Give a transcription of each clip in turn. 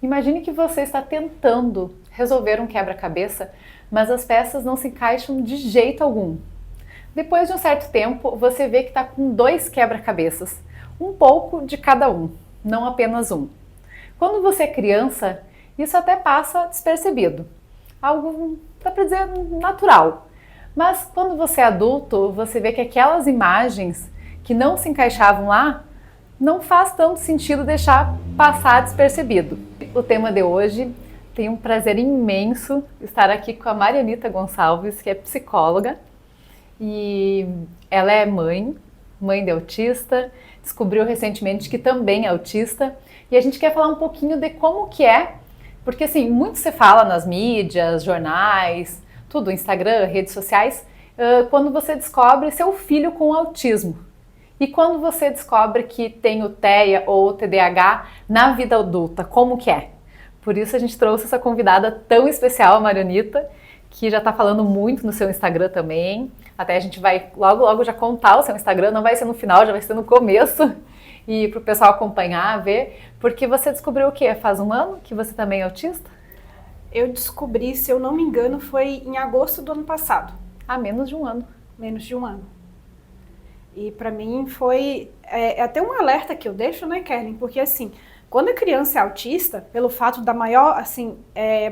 Imagine que você está tentando resolver um quebra-cabeça, mas as peças não se encaixam de jeito algum. Depois de um certo tempo, você vê que está com 2 quebra-cabeças, um pouco de cada um, não apenas um. Quando você é criança, isso até passa despercebido, algo, dá para dizer, natural. Mas quando você é adulto, você vê que aquelas imagens que não se encaixavam lá, não faz tanto sentido deixar passar despercebido. O tema de hoje, tenho um prazer imenso estar aqui com a Marianita Gonçalves, que é psicóloga, e ela é mãe de autista, descobriu recentemente que também é autista, e a gente quer falar um pouquinho de como que é, porque assim, muito se fala nas mídias, jornais, tudo, Instagram, redes sociais, quando você descobre seu filho com autismo. E quando você descobre que tem o TEA ou o TDAH na vida adulta, como que é? Por isso a gente trouxe essa convidada tão especial, a Marianita, que já está falando muito no seu Instagram também. Até a gente vai logo já contar o seu Instagram, não vai ser no final, já vai ser no começo. E para o pessoal acompanhar, ver. Porque você descobriu o quê? Faz um ano que você também é autista? Eu descobri, se eu não me engano, foi em agosto do ano passado. Há menos de um ano. Menos de um ano. E para mim foi até um alerta que eu deixo, né, Kerlin? Porque assim, quando a criança é autista, pelo fato da maior, assim,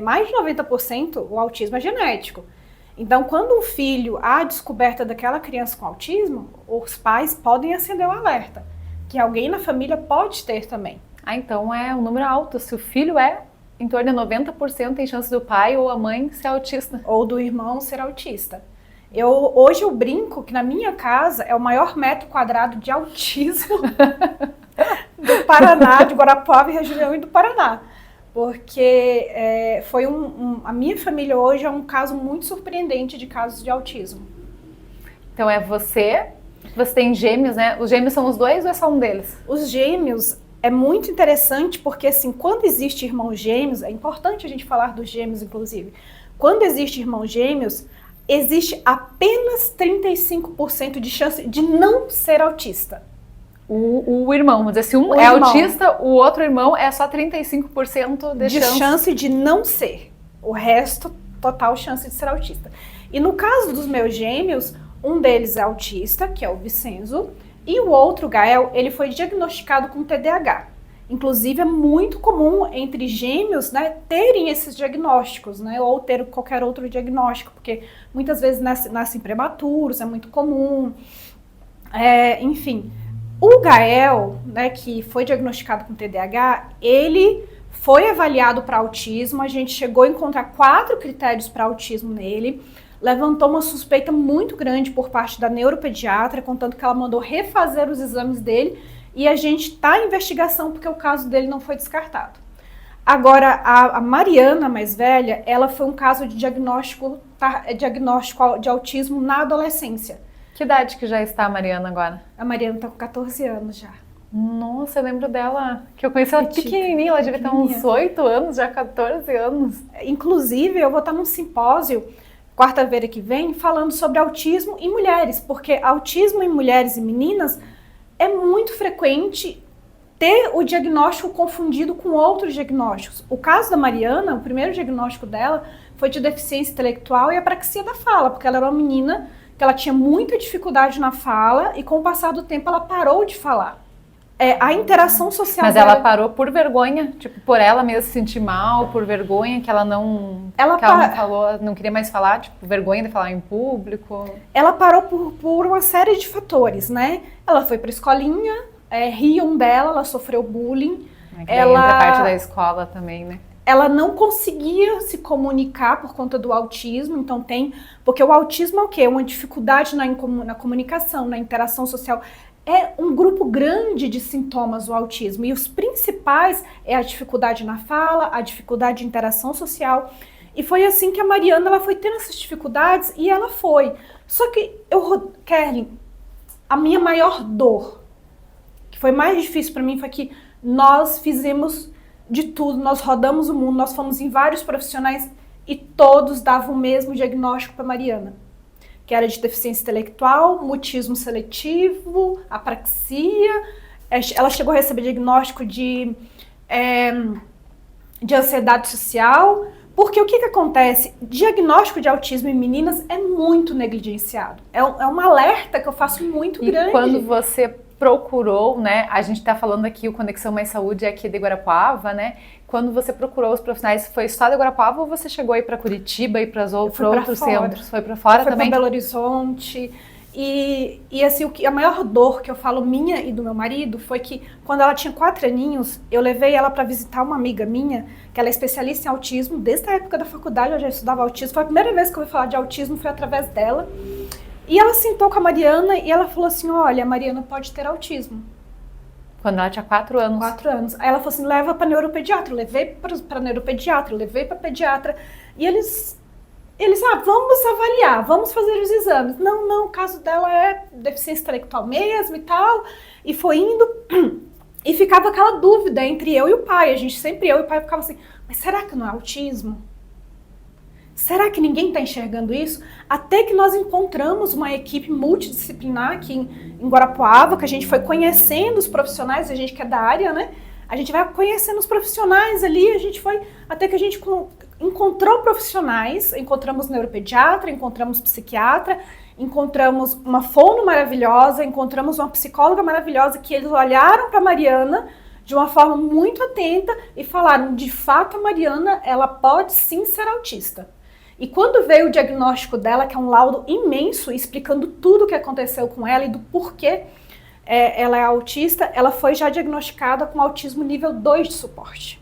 mais de 90% o autismo é genético. Então, quando um filho há descoberta daquela criança com autismo, os pais podem acender o alerta, que alguém na família pode ter também. Ah, então é um número alto. Se o filho é, em torno de 90% tem chance do pai ou a mãe ser autista. Ou do irmão ser autista. Hoje eu brinco que na minha casa é o maior metro quadrado de autismo do Paraná, de Guarapuava e região e do Paraná. Porque foi a minha família hoje é um caso muito surpreendente de casos de autismo. Então é você tem gêmeos, né? Os gêmeos são os dois ou é só um deles? Os gêmeos é muito interessante porque assim, quando existe irmãos gêmeos, é importante a gente falar dos gêmeos inclusive, quando existe irmãos gêmeos, existe apenas 35% de chance de não ser autista. O irmão, vamos dizer, se um é autista, o outro irmão é só 35% de chance de não ser. O resto, total chance de ser autista. E no caso dos meus gêmeos, um deles é autista, que é o Vicenzo, e o outro, Gael, ele foi diagnosticado com TDAH. Inclusive, é muito comum entre gêmeos, né, terem esses diagnósticos, né, ou ter qualquer outro diagnóstico, porque muitas vezes nascem prematuros, é muito comum. Enfim, o Gael, né, que foi diagnosticado com TDAH, ele foi avaliado para autismo, a gente chegou a encontrar 4 critérios para autismo nele, levantou uma suspeita muito grande por parte da neuropediatra, contanto que ela mandou refazer os exames dele, e a gente está em investigação porque o caso dele não foi descartado. Agora, a Mariana, mais velha, ela foi um caso de diagnóstico de autismo na adolescência. Que idade que já está a Mariana agora? A Mariana está com 14 anos já. Nossa, eu lembro dela, que eu conheci ela pequenininha, ela devia ter uns 8 anos, já 14 anos. Inclusive, eu vou estar num simpósio, quarta-feira que vem, falando sobre autismo em mulheres, porque autismo em mulheres e meninas é muito frequente ter o diagnóstico confundido com outros diagnósticos. O caso da Mariana, o primeiro diagnóstico dela foi de deficiência intelectual e apraxia da fala, porque ela era uma menina que ela tinha muita dificuldade na fala e com o passar do tempo ela parou de falar. A interação social Mas dela... ela parou por vergonha, tipo, por ela mesma se sentir mal, por vergonha que ela não falou, não queria mais falar, tipo, vergonha de falar em público. Ela parou por uma série de fatores, né? Ela foi pra escolinha, riam dela, ela sofreu bullying. Entra a parte da escola também, né? Ela não conseguia se comunicar por conta do autismo, então porque o autismo é o quê? Uma dificuldade na comunicação, na interação social. É um grupo grande de sintomas o autismo, e os principais é a dificuldade na fala, a dificuldade de interação social, e foi assim que a Mariana ela foi tendo essas dificuldades, e ela foi. Só que, Kerlin, a minha maior dor, que foi mais difícil para mim, foi que nós fizemos de tudo, nós rodamos o mundo, nós fomos em vários profissionais, e todos davam o mesmo diagnóstico para Mariana, que era de deficiência intelectual, mutismo seletivo, apraxia. Ela chegou a receber diagnóstico de de ansiedade social, porque o que acontece? Diagnóstico de autismo em meninas é muito negligenciado. É um alerta que eu faço muito grande. E quando você procurou, né? A gente está falando aqui, o Conexão Mais Saúde é aqui de Guarapuava, né? Quando você procurou os profissionais, foi só de Guarapuava ou você chegou aí para Curitiba e para outros centros? Foi para fora também? Foi para Belo Horizonte. E assim, a maior dor que eu falo minha e do meu marido foi que quando ela tinha 4 aninhos, eu levei ela para visitar uma amiga minha, que ela é especialista em autismo, desde a época da faculdade eu já estudava autismo. Foi a primeira vez que eu ouvi falar de autismo, foi através dela. E ela sentou com a Mariana e ela falou assim, olha, a Mariana pode ter autismo. Quando ela tinha 4 anos. 4 anos. Aí ela falou assim, leva para neuropediatra. Eu levei para neuropediatra, levei para pediatra. E eles, vamos avaliar, vamos fazer os exames. Não, o caso dela é deficiência intelectual mesmo e tal. E foi indo, e ficava aquela dúvida entre eu e o pai. Eu e o pai ficava assim, mas será que não é autismo? Será que ninguém está enxergando isso? Até que nós encontramos uma equipe multidisciplinar aqui em Guarapuava, que a gente foi conhecendo os profissionais, a gente que é da área, né? A gente vai conhecendo os profissionais ali, até que a gente encontrou profissionais, encontramos neuropediatra, encontramos psiquiatra, encontramos uma fono maravilhosa, encontramos uma psicóloga maravilhosa, que eles olharam para Mariana de uma forma muito atenta e falaram, de fato a Mariana, ela pode sim ser autista. E quando veio o diagnóstico dela, que é um laudo imenso, explicando tudo o que aconteceu com ela e do porquê ela é autista, ela foi já diagnosticada com autismo nível 2 de suporte.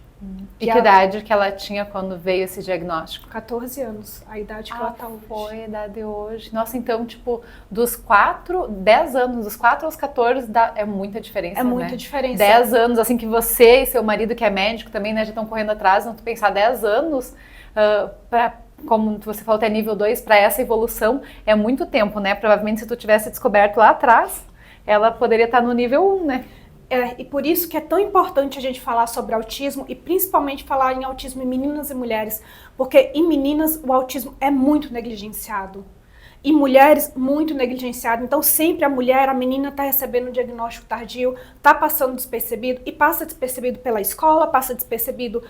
E que idade que ela tinha quando veio esse diagnóstico? 14 anos, a idade que ela tá hoje. Foi a idade hoje. Nossa, então, tipo, 10 anos, dos 4 aos 14, é muita diferença, É muita né? diferença. 10 anos, assim, que você e seu marido, que é médico também, né, já estão correndo atrás, não tu pensar 10 anos como você falou, até nível 2, para essa evolução é muito tempo, né? Provavelmente se tu tivesse descoberto lá atrás, ela poderia estar no nível 1, né? E por isso que é tão importante a gente falar sobre autismo e principalmente falar em autismo em meninas e mulheres, porque em meninas o autismo é muito negligenciado. E mulheres, muito negligenciado. Então, sempre a menina está recebendo um diagnóstico tardio, está passando despercebido, e passa despercebido pela escola, passa despercebido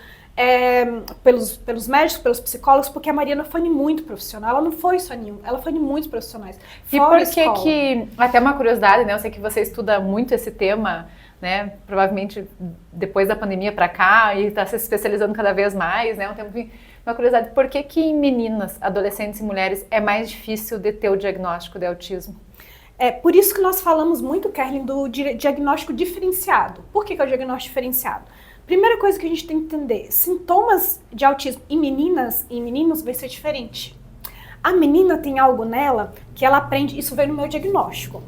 pelos médicos, pelos psicólogos, porque a Mariana foi muito profissional. Ela não foi só nenhum, ela foi de muitos profissionais. E por que, até uma curiosidade, né? Eu sei que você estuda muito esse tema, né? Provavelmente depois da pandemia para cá, e está se especializando cada vez mais, né? Uma curiosidade, por que em meninas, adolescentes e mulheres é mais difícil de ter o diagnóstico de autismo? É por isso que nós falamos muito, Kerlin, do diagnóstico diferenciado. Por que é o diagnóstico diferenciado? Primeira coisa que a gente tem que entender, sintomas de autismo em meninas e em meninos vai ser diferente. A menina tem algo nela que ela aprende, isso veio no meu diagnóstico.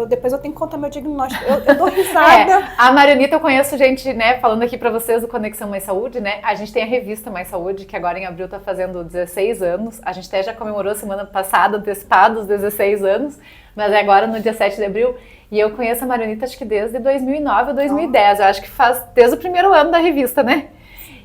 Depois eu tenho que contar meu diagnóstico. Eu dou risada. A Marianita, eu conheço gente, né, falando aqui pra vocês do Conexão Mais Saúde, né? A gente tem a revista Mais Saúde, que agora em abril tá fazendo 16 anos. A gente até já comemorou semana passada, antecipado, os 16 anos. Mas é agora no dia 7 de abril. E eu conheço a Marianita, acho que desde 2009 ou 2010. Eu acho que faz desde o primeiro ano da revista, né?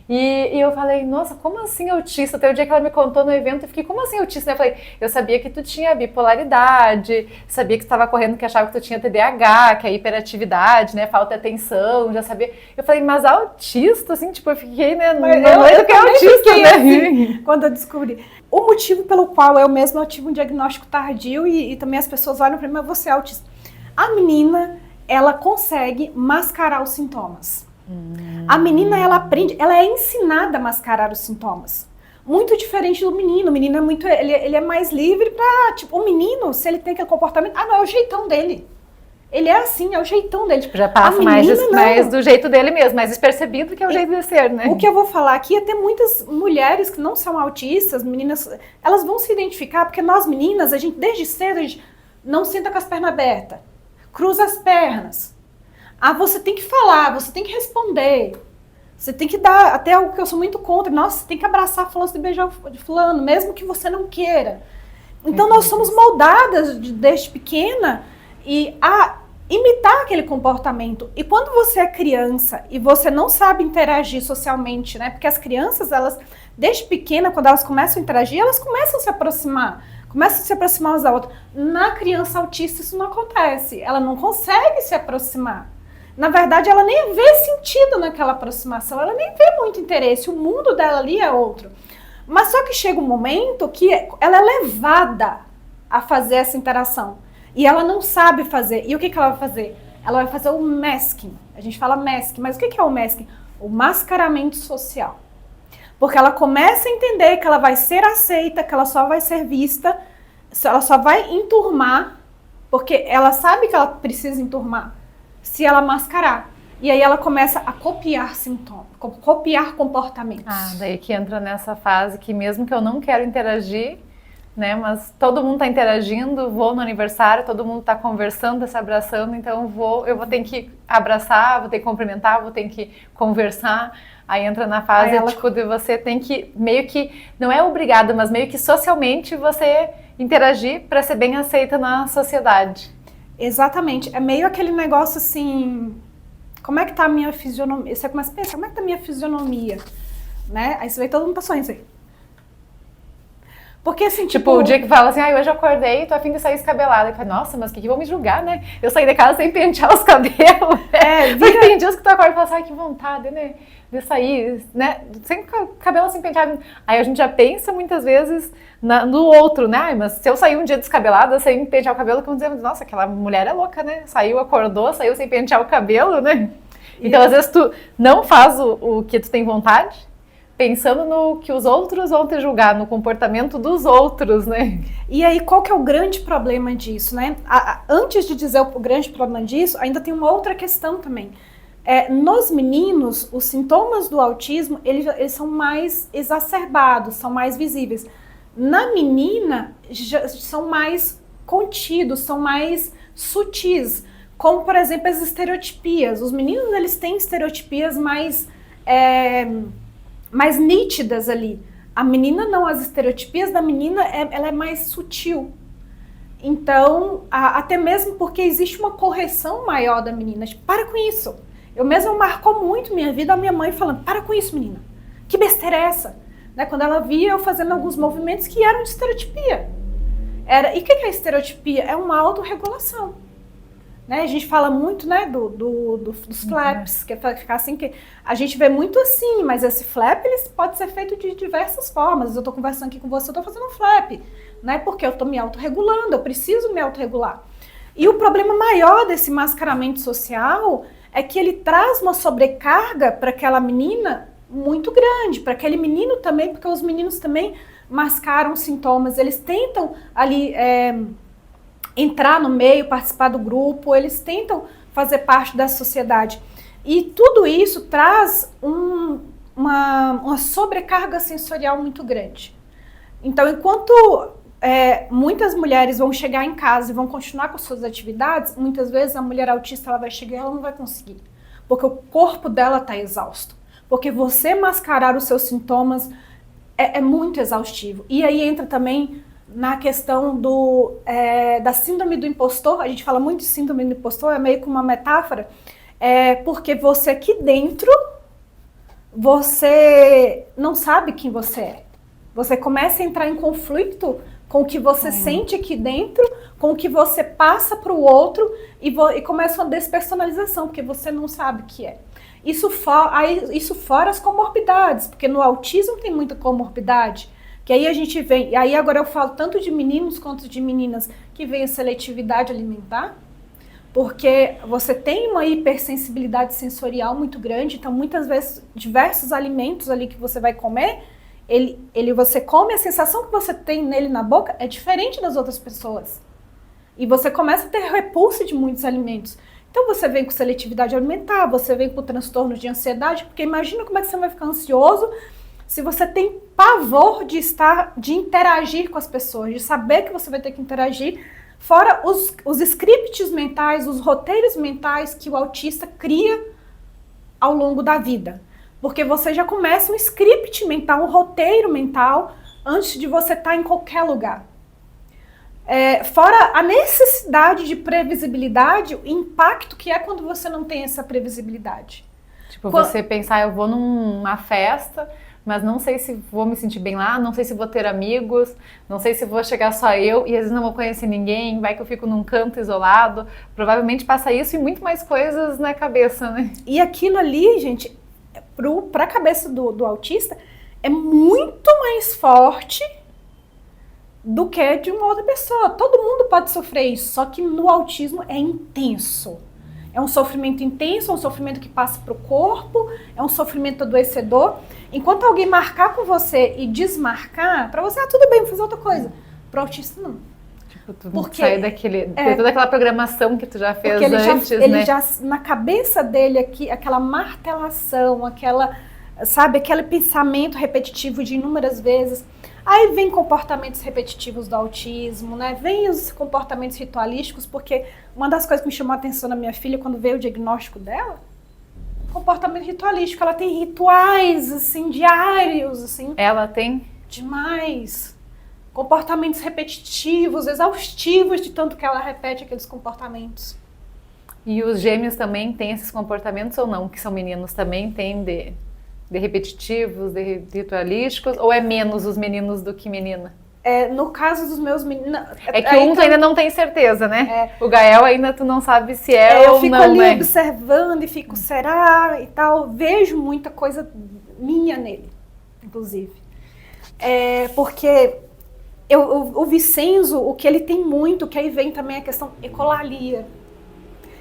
E eu falei, nossa, como assim autista? Até o dia que ela me contou no evento, eu fiquei, como assim autista? Eu falei, eu sabia que tu tinha bipolaridade, sabia que tu estava correndo, que achava que tu tinha TDAH, que é hiperatividade, né, falta de atenção, já sabia. Eu falei, mas autista, assim, tipo, eu fiquei, né, não é que é autista, né? Assim, quando eu descobri. O motivo pelo qual eu mesma tive um diagnóstico tardio e também as pessoas olham para mim, mas você é autista. A menina, ela consegue mascarar os sintomas. A menina, ela aprende, ela é ensinada a mascarar os sintomas. Muito diferente do menino. O menino é muito, ele é mais livre pra, tipo, o menino, se ele tem aquele comportamento, não, é o jeitão dele. Ele é assim, é o jeitão dele. Tipo, já passa mais do jeito dele mesmo, mais despercebido que é o jeito de ser, né? O que eu vou falar aqui é ter muitas mulheres que não são autistas, meninas, elas vão se identificar, porque nós meninas, a gente, desde cedo, a gente não senta com as pernas abertas, cruza as pernas. Você tem que falar, você tem que responder. Você tem que dar, até algo que eu sou muito contra, nossa, você tem que abraçar fulano, você tem que beijar fulano, mesmo que você não queira. Então nós somos moldadas desde pequena a imitar aquele comportamento. E quando você é criança e você não sabe interagir socialmente, né? Porque as crianças, elas, desde pequena, quando elas começam a interagir, elas começam a se aproximar umas da outra. Na criança autista isso não acontece, ela não consegue se aproximar. Na verdade, ela nem vê sentido naquela aproximação, ela nem vê muito interesse, o mundo dela ali é outro. Mas só que chega um momento que ela é levada a fazer essa interação. E ela não sabe fazer. E o que ela vai fazer? Ela vai fazer o masking. A gente fala masking, mas o que é o masking? O mascaramento social. Porque ela começa a entender que ela vai ser aceita, que ela só vai ser vista, ela só vai enturmar, porque ela sabe que ela precisa enturmar, se ela mascarar. E aí ela começa a copiar sintomas, copiar comportamentos. Daí que entra nessa fase que mesmo que eu não quero interagir, né, mas todo mundo está interagindo, vou no aniversário, todo mundo está conversando, se abraçando, então eu vou ter que abraçar, vou ter que cumprimentar, vou ter que conversar. Aí entra na fase tipo de você tem que meio que, não é obrigado, mas meio que socialmente você interagir para ser bem aceita na sociedade. Exatamente, é meio aquele negócio assim, como é que tá a minha fisionomia? Você começa a pensar, como é que tá a minha fisionomia? Né? Aí você vê que todo mundo tá sonhando assim. Porque assim, tipo, o dia que fala assim, hoje eu acordei, tô a fim de sair descabelada. Eu falo, nossa, mas que vão me julgar, né? Eu saí de casa sem pentear os cabelos. Porque tem dias que tu acorda e fala assim, que vontade, né? De sair, né? Sem cabelo sem penteado. Aí a gente já pensa muitas vezes no outro, né? Mas se eu sair um dia descabelada, sem pentear o cabelo, que vão dizer, nossa, aquela mulher é louca, né? Saiu, acordou, saiu sem pentear o cabelo, né? Então, às vezes, tu não faz o que tu tem vontade, pensando no que os outros vão te julgar, no comportamento dos outros, né? E aí, qual que é o grande problema disso, né? Antes de dizer o grande problema disso, ainda tem uma outra questão também. Nos meninos, os sintomas do autismo, eles são mais exacerbados, são mais visíveis. Na menina, são mais contidos, são mais sutis. Como, por exemplo, as estereotipias. Os meninos, eles têm estereotipias mais nítidas ali. A menina não, as estereotipias da menina, ela é mais sutil. Então, até mesmo porque existe uma correção maior da menina. Tipo, para com isso. Eu mesma marcou muito minha vida a minha mãe falando, para com isso, menina. Que besteira é essa? Né? Quando ela via eu fazendo alguns movimentos que eram de estereotipia. E o que é estereotipia? É uma autorregulação. Né? A gente fala muito, né, dos flaps, que é ficar assim, que a gente vê muito assim, mas esse flap ele pode ser feito de diversas formas. Eu estou conversando aqui com você, eu estou fazendo um flap, né, porque eu estou me autorregulando, eu preciso me autorregular. E o problema maior desse mascaramento social é que ele traz uma sobrecarga para aquela menina muito grande, para aquele menino também, porque os meninos também mascaram sintomas, eles tentam ali entrar no meio, participar do grupo, eles tentam fazer parte da sociedade. E tudo isso traz uma sobrecarga sensorial muito grande. Então, enquanto muitas mulheres vão chegar em casa e vão continuar com suas atividades, muitas vezes a mulher autista ela vai chegar e ela não vai conseguir. Porque o corpo dela está exausto. Porque você mascarar os seus sintomas é muito exaustivo. E aí entra também na questão da síndrome do impostor. A gente fala muito de síndrome do impostor, é meio que uma metáfora, porque você aqui dentro, você não sabe quem você é. Você começa a entrar em conflito com o que você sente aqui dentro, com o que você passa para o outro e começa uma despersonalização, porque você não sabe o que é. Isso fora as comorbidades, porque no autismo tem muita comorbidade. Que aí a gente vem, e aí agora eu falo tanto de meninos quanto de meninas que vem a seletividade alimentar, porque você tem uma hipersensibilidade sensorial muito grande, então muitas vezes diversos alimentos ali que você vai comer, você come, a sensação que você tem nele na boca é diferente das outras pessoas. E você começa a ter repulsa de muitos alimentos. Então você vem com seletividade alimentar, você vem com transtorno de ansiedade, porque imagina como é que você vai ficar ansioso se você tem pavor de interagir com as pessoas, de saber que você vai ter que interagir, fora os scripts mentais, os roteiros mentais que o autista cria ao longo da vida. Porque você já começa um script mental, um roteiro mental, antes de você estar em qualquer lugar. Fora a necessidade de previsibilidade, o impacto que é quando você não tem essa previsibilidade. Tipo, você pensar, eu vou numa festa, mas não sei se vou me sentir bem lá, não sei se vou ter amigos, não sei se vou chegar só eu e às vezes não vou conhecer ninguém, vai que eu fico num canto isolado. Provavelmente passa isso e muito mais coisas na cabeça, né? E aquilo ali, gente, para a cabeça do autista, é muito mais forte do que de uma outra pessoa. Todo mundo pode sofrer isso, só que no autismo é intenso. É um sofrimento intenso, é um sofrimento que passa para o corpo, é um sofrimento adoecedor. Enquanto alguém marcar com você e desmarcar, para você, tudo bem, vou fazer outra coisa. Para o autista, não. Tipo, tu Porque sai daquele, toda aquela programação que tu já fez ele antes, ele já, na cabeça dele aqui, aquela martelação, sabe, aquele pensamento repetitivo de inúmeras vezes. Aí vem comportamentos repetitivos do autismo, né? Vem os comportamentos ritualísticos, porque uma das coisas que me chamou a atenção na minha filha quando veio o diagnóstico dela, comportamento ritualístico. Ela tem rituais, assim, diários, assim. Ela tem? Demais. Comportamentos repetitivos, exaustivos de tanto que ela repete aqueles comportamentos. E os gêmeos também têm esses comportamentos ou não? Que são meninos também têm de repetitivos, de ritualísticos? Ou é menos os meninos do que menina? No caso dos meus meninos... É que tu ainda não tem certeza, né? O Gael ainda tu não sabe se ou não, eu fico ali observando e fico, será? E tal. Vejo muita coisa minha nele, inclusive. Porque o Vicenzo, o que ele tem muito, que aí vem também a questão ecolalia.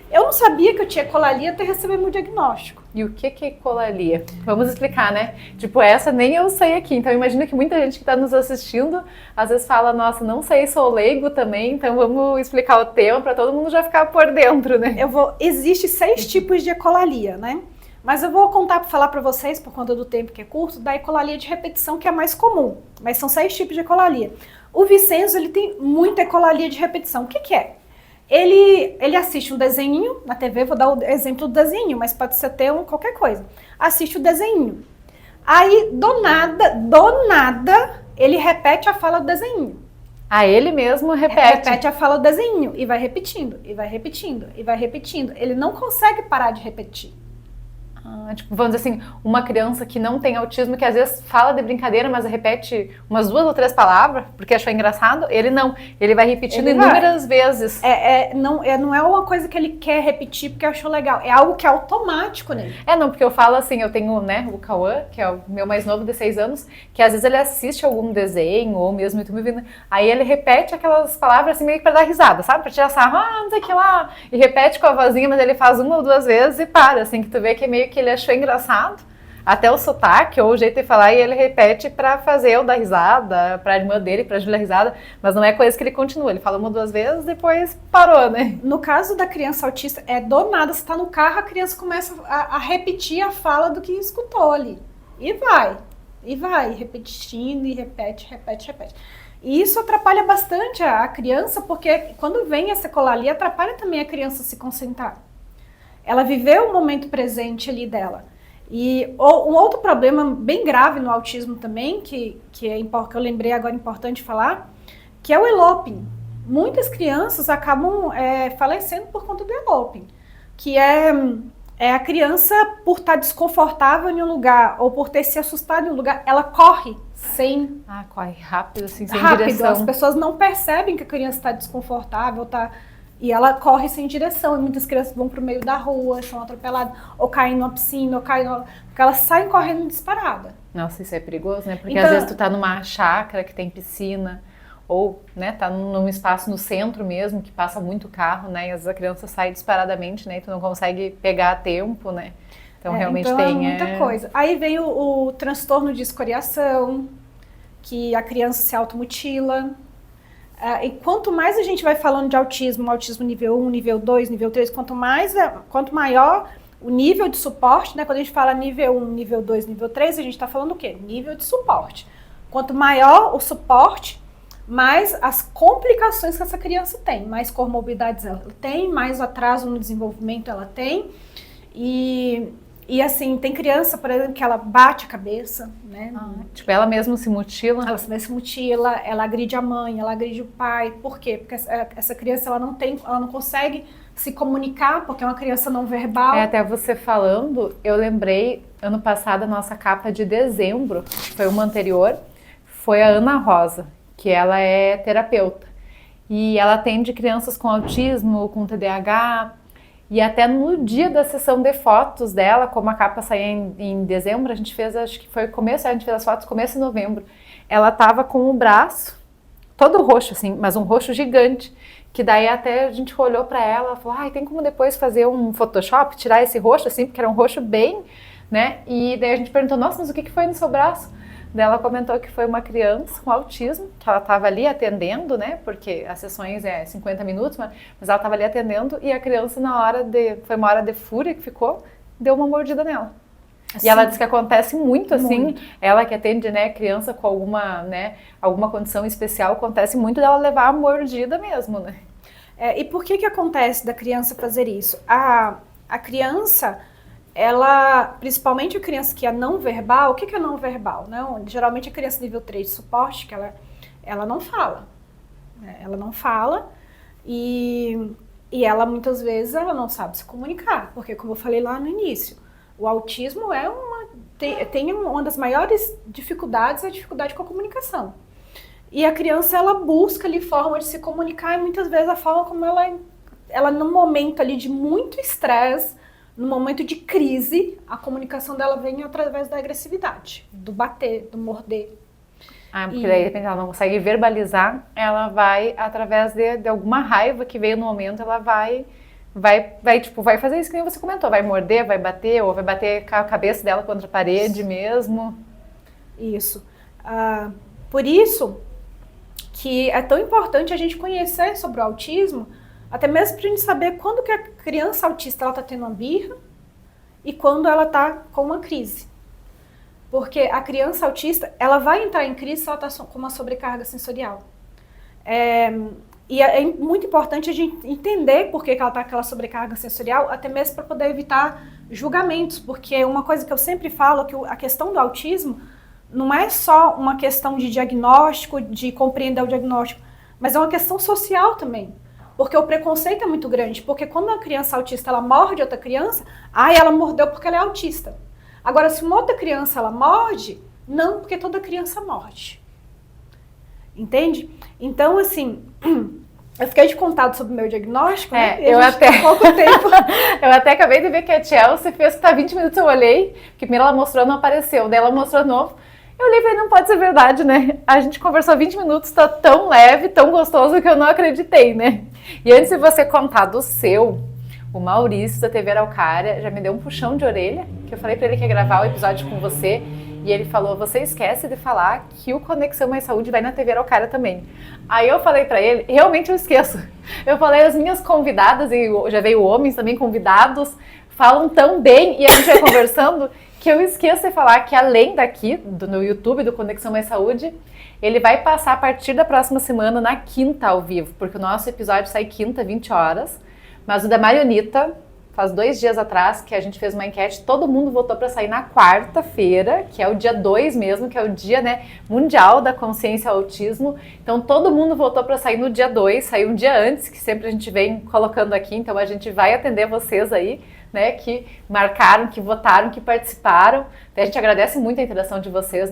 Eu não sabia que eu tinha ecolalia até receber meu diagnóstico. E o que é ecolalia? Vamos explicar, né? Tipo, essa nem eu sei aqui. Então, imagina que muita gente que está nos assistindo, às vezes fala, nossa, não sei, sou leigo também, então vamos explicar o tema para todo mundo já ficar por dentro, né? Existe 6 tipos de ecolalia, né? Mas eu vou falar para vocês, por conta do tempo que é curto, da ecolalia de repetição, que é a mais comum. Mas são 6 tipos de ecolalia. O Vicenzo, ele tem muita ecolalia de repetição. O que é? Ele assiste um desenho na TV, vou dar o exemplo do desenho, mas pode ser até qualquer coisa. Assiste o desenho. Aí, do nada, ele repete a fala do desenho. Ele mesmo repete. Repete a fala do desenho e vai repetindo, e vai repetindo, e vai repetindo. Ele não consegue parar de repetir. Tipo, vamos dizer assim, uma criança que não tem autismo, que às vezes fala de brincadeira, mas repete umas 2 ou 3 palavras, porque achou engraçado, ele não. Ele vai repetindo inúmeras vezes. Não é uma coisa que ele quer repetir porque achou legal, é algo que é automático nele. Não, porque eu falo assim, eu tenho, né, o Cauã, que é o meu mais novo de 6 anos, que às vezes ele assiste algum desenho, ou mesmo YouTube, aí ele repete aquelas palavras assim meio que pra dar risada, sabe? Pra tirar sarro, não sei o que lá, e repete com a vozinha, mas ele faz 1 ou 2 vezes e para, assim, que tu vê que é meio que ele achou engraçado, até o sotaque ou o jeito de falar, e ele repete pra fazer eu dar risada, pra irmã dele, pra Júlia risada, mas não é coisa que ele continua, ele fala 1 ou 2 vezes, depois parou, né? No caso da criança autista, do nada, você tá no carro, a criança começa a repetir a fala do que escutou ali, e vai, repetindo, e repete. E isso atrapalha bastante a criança, porque quando vem essa ecolalia, atrapalha também a criança se concentrar. Ela viveu o momento presente ali dela. E um outro problema bem grave no autismo também, que eu lembrei agora importante falar, que é o eloping. Muitas crianças acabam falecendo por conta do eloping, que é a criança, por estar desconfortável em um lugar, ou por ter se assustado em um lugar, ela corre sem... corre rápido, assim, sem rápido. direção. As pessoas não percebem que a criança está desconfortável, e ela corre sem direção, e muitas crianças vão para o meio da rua, são atropeladas, ou caem numa piscina, porque elas saem correndo disparada. Nossa, isso é perigoso, né? Porque então, às vezes tu tá numa chácara que tem piscina, ou, né, tá num espaço no centro mesmo, que passa muito carro, né? E às vezes a criança sai disparadamente, né? E tu não consegue pegar a tempo, né? Então realmente então tem... muita coisa. Aí vem o transtorno de escoriação, que a criança se automutila. E quanto mais a gente vai falando de autismo nível 1, nível 2, nível 3, quanto maior o nível de suporte, né? Quando a gente fala nível 1, nível 2, nível 3, a gente está falando o quê? Nível de suporte. Quanto maior o suporte, mais as complicações que essa criança tem, mais comorbidades ela tem, mais atraso no desenvolvimento ela tem. E assim, tem criança, por exemplo, que ela bate a cabeça, né? Tipo, ela mesma se mutila? Ela se mutila, ela agride a mãe, ela agride o pai. Por quê? Porque essa criança ela não consegue se comunicar, porque é uma criança não verbal. Até você falando, eu lembrei, ano passado, a nossa capa de dezembro, foi uma anterior, foi a Ana Rosa, que ela é terapeuta. E ela atende crianças com autismo, com TDAH, e até no dia da sessão de fotos dela, como a capa saía em dezembro, a gente fez, acho que foi começo, a gente fez as fotos começo de novembro, ela tava com o braço todo roxo, assim, mas um roxo gigante, que daí até a gente olhou para ela e falou, ai, tem como depois fazer um Photoshop, tirar esse roxo, assim, porque era um roxo bem, né, e daí a gente perguntou, nossa, mas o que foi no seu braço? Daí ela comentou que foi uma criança com autismo, que ela estava ali atendendo, né, porque as sessões é 50 minutos, mas ela estava ali atendendo, e a criança foi uma hora de fúria que ficou, deu uma mordida nela. Assim, e ela disse que acontece muito assim, ela que atende, né, criança com alguma condição especial, acontece muito dela levar a mordida mesmo, né? E por que acontece da criança fazer isso? A criança, ela, principalmente a criança que é não verbal, o que é não verbal? Não, geralmente a criança nível 3 de suporte, que ela não fala. Né? Ela não fala e ela muitas vezes ela não sabe se comunicar, porque como eu falei lá no início, o autismo tem uma das maiores dificuldades, é a dificuldade com a comunicação. E a criança, ela busca ali forma de se comunicar e muitas vezes a forma como ela num momento ali de muito estresse, num momento de crise, a comunicação dela vem através da agressividade, do bater, do morder. Porque daí, de repente, ela não consegue verbalizar, ela vai, através de alguma raiva que veio no momento, ela vai fazer isso que nem você comentou, vai morder, vai bater, ou vai bater a cabeça dela contra a parede mesmo. Isso. Por isso que é tão importante a gente conhecer sobre o autismo, até mesmo para a gente saber quando que a criança autista está tendo uma birra e quando ela está com uma crise. Porque a criança autista, ela vai entrar em crise se ela está com uma sobrecarga sensorial. E é muito importante a gente entender por que ela está com aquela sobrecarga sensorial, até mesmo para poder evitar julgamentos, porque uma coisa que eu sempre falo é que a questão do autismo não é só uma questão de diagnóstico, de compreender o diagnóstico, mas é uma questão social também, porque o preconceito é muito grande, porque quando uma criança autista ela morde outra criança, ela mordeu porque ela é autista. Agora, se uma outra criança ela morde, não, porque toda criança morde. Entende? Então, assim, eu fiquei de contato sobre o meu diagnóstico, né? Eu até pouco tempo. Eu até acabei de ver que a Chelsea fez que tá 20 minutos, eu olhei, porque primeiro ela mostrou, não apareceu, daí ela mostrou de novo. Eu olhei e falei, não pode ser verdade, né? A gente conversou 20 minutos, tá tão leve, tão gostoso que eu não acreditei, né? E antes de você contar do seu, o Maurício da TV Araucária já me deu um puxão de orelha, que eu falei pra ele que ia gravar o episódio com você. E ele falou, você esquece de falar que o Conexão Mais Saúde vai na TV Araucária também. Aí eu falei pra ele, realmente eu esqueço. Eu falei, as minhas convidadas, e já veio homens também convidados, falam tão bem, e a gente vai conversando, que eu esqueço de falar que além daqui, no YouTube do Conexão Mais Saúde, ele vai passar a partir da próxima semana na quinta ao vivo, porque o nosso episódio sai quinta, 20 horas, mas o da Marionita, faz 2 dias atrás, que a gente fez uma enquete, todo mundo votou para sair na quarta-feira, que é o dia 2 mesmo, que é o dia, né, mundial da consciência ao autismo. Então todo mundo votou para sair no dia 2, saiu um dia antes, que sempre a gente vem colocando aqui, então a gente vai atender vocês aí, né, que marcaram, que votaram, que participaram. A gente agradece muito a interação de vocês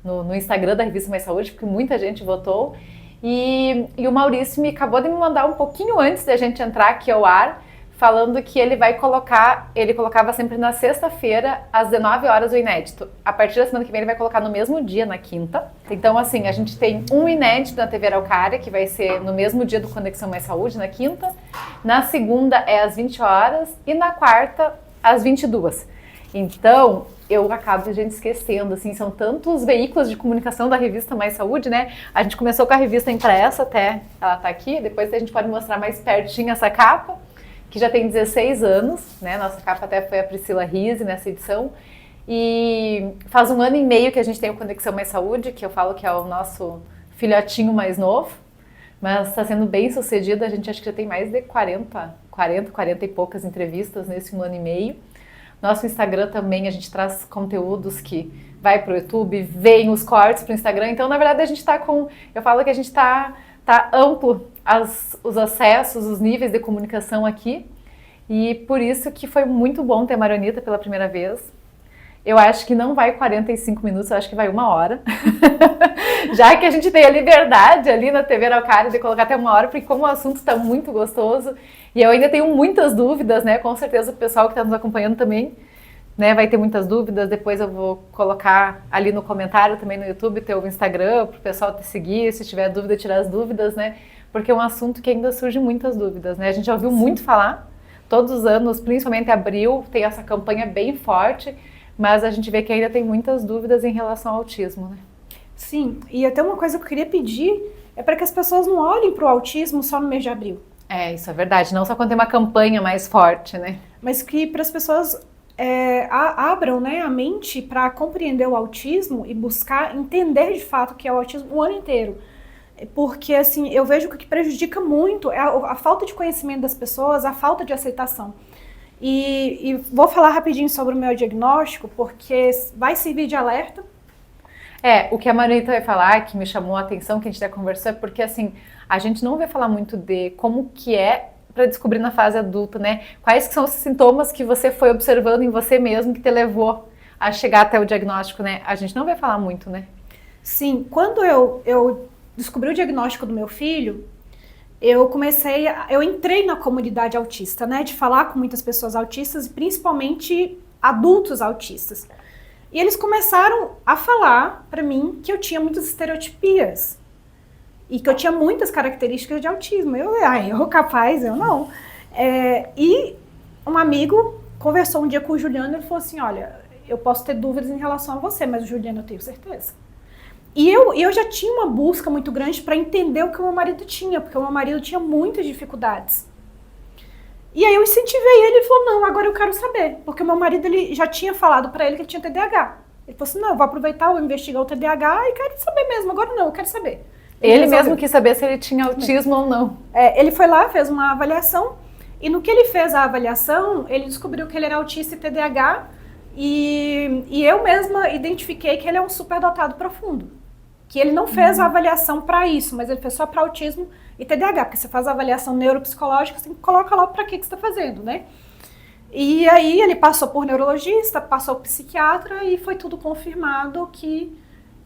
no Instagram da Revista Mais Saúde, porque muita gente votou. E o Maurício acabou de me mandar um pouquinho antes da gente entrar aqui ao ar, falando que ele colocava sempre na sexta-feira, às 19 horas, o inédito. A partir da semana que vem ele vai colocar no mesmo dia, na quinta. Então, assim, a gente tem um inédito na TV Araucária, que vai ser no mesmo dia do Conexão Mais Saúde, na quinta. Na segunda é às 20 horas e na quarta, às 22. Então, eu acabo a gente esquecendo, assim, são tantos veículos de comunicação da Revista Mais Saúde, né? A gente começou com a revista impressa, até ela tá aqui, depois a gente pode mostrar mais pertinho essa capa, que já tem 16 anos, né? Nossa capa até foi a Priscila Rise nessa edição. E faz 1 ano e meio que a gente tem o Conexão Mais Saúde, que eu falo que é o nosso filhotinho mais novo, mas está sendo bem sucedido. A gente acho que já tem mais de 40 e poucas entrevistas nesse 1 ano e meio. Nosso Instagram também, a gente traz conteúdos que vai pro YouTube, vem os cortes pro Instagram. Então, na verdade, a gente tá eu falo que a gente tá amplo os acessos, os níveis de comunicação aqui. E por isso que foi muito bom ter a Marionita pela primeira vez. Eu acho que não vai 45 minutos, eu acho que vai 1 hora. Já que a gente tem a liberdade ali na TV Araucária de colocar até 1 hora, porque como o assunto está muito gostoso, e eu ainda tenho muitas dúvidas, né? Com certeza o pessoal que está nos acompanhando também, né, vai ter muitas dúvidas. Depois eu vou colocar ali no comentário também no YouTube, teu Instagram, para o pessoal te seguir, se tiver dúvida, tirar as dúvidas, né? Porque é um assunto que ainda surge muitas dúvidas, né? A gente já ouviu muito falar, todos os anos, principalmente abril, tem essa campanha bem forte, mas a gente vê que ainda tem muitas dúvidas em relação ao autismo, né? Sim, e até uma coisa que eu queria pedir é para que as pessoas não olhem para o autismo só no mês de abril. É, isso é verdade, não só quando tem uma campanha mais forte, né? Mas que para as pessoas abram, né, a mente para compreender o autismo e buscar entender de fato o que é o autismo o ano inteiro. Porque, assim, eu vejo que o que prejudica muito é a falta de conhecimento das pessoas, a falta de aceitação. E vou falar rapidinho sobre o meu diagnóstico, porque vai servir de alerta. O que a Marionita vai falar, que me chamou a atenção, que a gente vai conversar, é porque, assim, a gente não vai falar muito de como que é para descobrir na fase adulta, né? Quais que são os sintomas que você foi observando em você mesmo que te levou a chegar até o diagnóstico, né? A gente não vai falar muito, né? Sim, quando eu descobri o diagnóstico do meu filho, eu entrei na comunidade autista, né, de falar com muitas pessoas autistas, principalmente adultos autistas. E eles começaram a falar para mim que eu tinha muitas estereotipias e que eu tinha muitas características de autismo. Eu capaz, eu não. E um amigo conversou um dia com o Juliano e ele falou assim, olha, eu posso ter dúvidas em relação a você, mas o Juliano eu tenho certeza. E eu já tinha uma busca muito grande para entender o que o meu marido tinha, porque o meu marido tinha muitas dificuldades. E aí eu incentivei ele falou, não, agora eu quero saber, porque o meu marido ele já tinha falado para ele que ele tinha TDAH. Ele falou assim, não, eu vou aproveitar, vou investigar o TDAH e quero saber mesmo, agora não, eu quero saber. Ele mesmo quis saber se ele tinha autismo ou não. Ele foi lá, fez uma avaliação, e no que ele fez a avaliação, ele descobriu que ele era autista e TDAH, e eu mesma identifiquei que ele é um superdotado profundo. Que ele não fez a avaliação para isso, mas ele fez só para autismo e TDAH, porque você faz a avaliação neuropsicológica, você coloca lá para que você está fazendo, né? E aí ele passou por neurologista, passou por psiquiatra e foi tudo confirmado que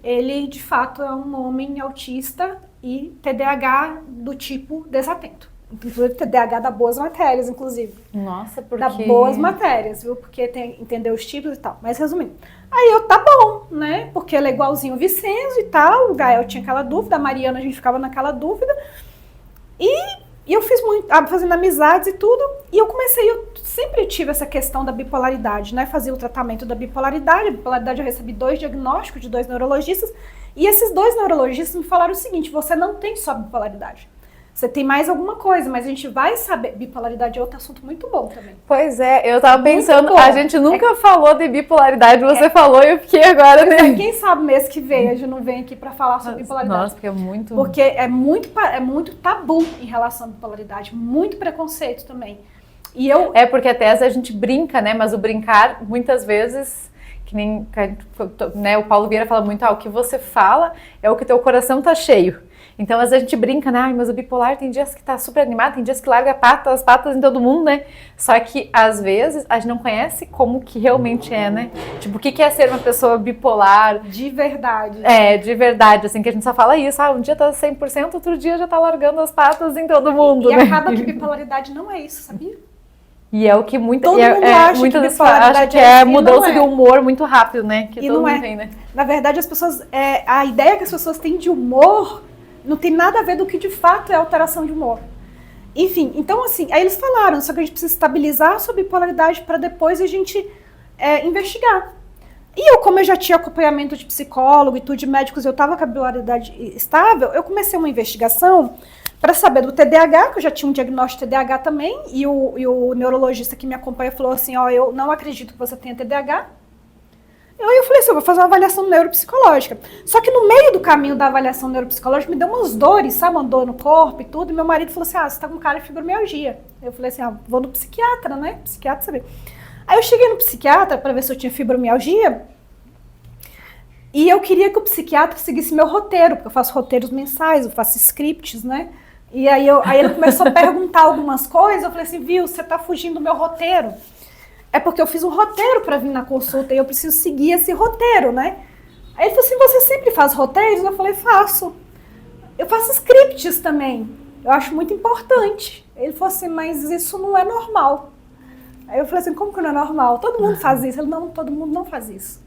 ele de fato é um homem autista e TDAH do tipo desatento. Inclusive TDAH dá boas matérias, inclusive. Nossa, porque... Dá boas matérias, viu? Porque entendeu os tipos e tal. Mas resumindo. Aí tá bom, né? Porque ele é igualzinho o Vicenzo e tal. O Gael tinha aquela dúvida, a Mariana a gente ficava naquela dúvida. E eu fiz muito, fazendo amizades e tudo. E eu sempre tive essa questão da bipolaridade, né? Fazia o tratamento da bipolaridade. A bipolaridade eu recebi 2 diagnósticos de 2 neurologistas. E esses 2 neurologistas me falaram o seguinte, você não tem só bipolaridade. Você tem mais alguma coisa, mas a gente vai saber. Bipolaridade é outro assunto muito bom também. Pois é, eu tava pensando, a gente nunca falou de bipolaridade, você falou e eu fiquei agora, né? Quem sabe mês que vem a gente não vem aqui pra falar sobre bipolaridade. Nossa, porque é muito... Porque é muito tabu em relação à bipolaridade, muito preconceito também. E porque até a gente brinca, né? Mas o brincar, muitas vezes, que nem né, o Paulo Vieira fala muito, o que você fala é o que teu coração tá cheio. Então, às vezes a gente brinca, né? Mas o bipolar tem dias que tá super animado, tem dias que larga as patas em todo mundo, né? Só que, às vezes, a gente não conhece como que realmente é, né? Tipo, o que é ser uma pessoa bipolar? De verdade. De verdade, assim, que a gente só fala isso. Um dia tá 100%, outro dia já tá largando as patas em todo mundo, né? E acaba que bipolaridade não é isso, sabia? E é o que todo mundo acha que bipolaridade é mudança de humor muito rápido, né? Que e todo não mundo tem, né? Na verdade, as pessoas... a ideia que as pessoas têm de humor... não tem nada a ver do que de fato é alteração de humor. Enfim, então assim, aí eles falaram, só que a gente precisa estabilizar a sua bipolaridade para depois a gente investigar. E como eu já tinha acompanhamento de psicólogo e tudo de médicos, eu estava com a bipolaridade estável, eu comecei uma investigação para saber do TDAH, que eu já tinha um diagnóstico de TDAH também, e o neurologista que me acompanha falou assim, eu não acredito que você tenha TDAH. Eu falei assim, eu vou fazer uma avaliação neuropsicológica. Só que no meio do caminho da avaliação neuropsicológica me deu umas dores, sabe? Uma dor no corpo e tudo. E meu marido falou assim, você tá com cara de fibromialgia. Eu falei assim, vou no psiquiatra, né? Psiquiatra saber. Aí eu cheguei no psiquiatra para ver se eu tinha fibromialgia. E eu queria que o psiquiatra seguisse meu roteiro, porque eu faço roteiros mensais, eu faço scripts, né? E aí ele começou a perguntar algumas coisas, eu falei assim, viu, você tá fugindo do meu roteiro. É porque eu fiz um roteiro para vir na consulta e eu preciso seguir esse roteiro, né? Aí ele falou assim, você sempre faz roteiros? Eu falei, faço. Eu faço scripts também, eu acho muito importante. Ele falou assim, mas isso não é normal. Aí eu falei assim, como que não é normal? Todo mundo faz isso. Ele, não, todo mundo não faz isso.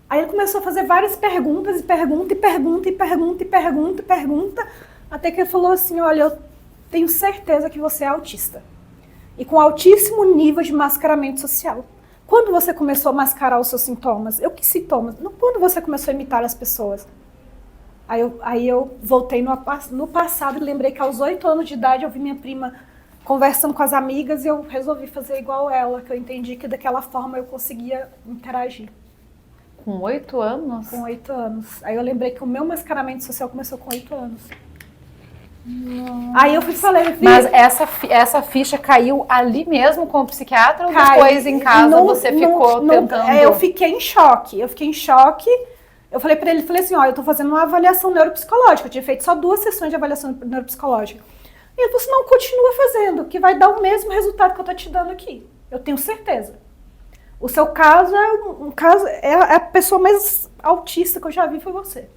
Aí ele começou a fazer várias perguntas, e pergunta, e pergunta, e pergunta, e pergunta, e pergunta, até que ele falou assim, olha, eu tenho certeza que você é autista. E com altíssimo nível de mascaramento social. Quando você começou a mascarar os seus sintomas? Eu, que sintomas? Quando você começou a imitar as pessoas? Aí eu voltei no passado e lembrei que aos 8 anos de idade eu vi minha prima conversando com as amigas e eu resolvi fazer igual ela, que eu entendi que daquela forma eu conseguia interagir. Com 8 anos? Com 8 anos. Aí eu lembrei que o meu mascaramento social começou com 8 anos. Aí eu falei... Mas essa ficha caiu ali mesmo com o psiquiatra ou depois em casa você ficou tentando? Eu fiquei em choque. Eu falei pra ele, falei assim, ó, eu tô fazendo uma avaliação neuropsicológica. Eu tinha feito só 2 sessões de avaliação neuropsicológica. E ele falou assim, não, continua fazendo, que vai dar o mesmo resultado que eu tô te dando aqui. Eu tenho certeza. O seu caso é a pessoa mais autista que eu já vi foi você.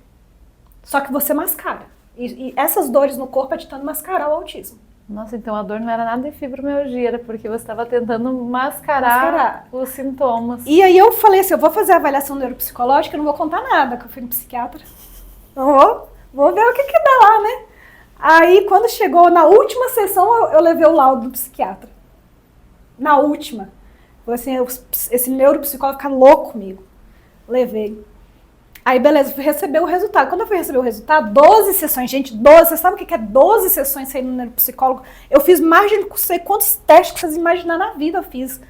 Só que você mascara. E essas dores no corpo é tentando mascarar o autismo. Nossa, então a dor não era nada de fibromialgia, era porque você estava tentando mascarar os sintomas. E aí eu falei assim, eu vou fazer a avaliação neuropsicológica, eu não vou contar nada, que eu fui no psiquiatra. Vou ver o que dá lá, né? Aí quando chegou na última sessão, eu levei o laudo do psiquiatra. Na última. Falei assim, esse neuropsicólogo fica louco comigo. Levei. Aí, beleza, fui receber o resultado. Quando eu fui receber o resultado, 12 sessões, gente, 12, você sabe o que é 12 sessões sem ir no neuropsicólogo? Eu fiz mais de não sei quantos testes que vocês imaginar na vida eu fiz.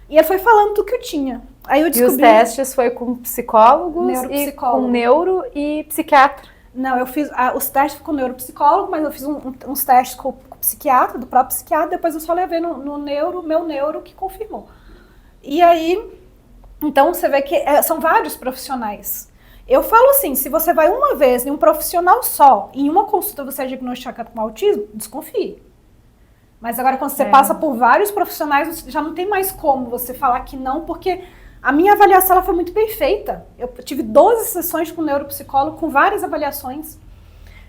E ele foi falando do que eu tinha. Aí eu descobri... E os testes foi com psicólogos e com neuro e psiquiatra? Não, eu fiz os testes com neuropsicólogo, mas eu fiz uns testes com o psiquiatra, do próprio psiquiatra, depois eu só levei no meu neuro que confirmou. E aí, então você vê que são vários profissionais. Eu falo assim, se você vai uma vez em um profissional só, em uma consulta você é diagnosticado com autismo, desconfie. Mas agora quando você passa por vários profissionais, já não tem mais como você falar que não, porque a minha avaliação ela foi muito bem feita. Eu tive 12 sessões com neuropsicólogo, com várias avaliações.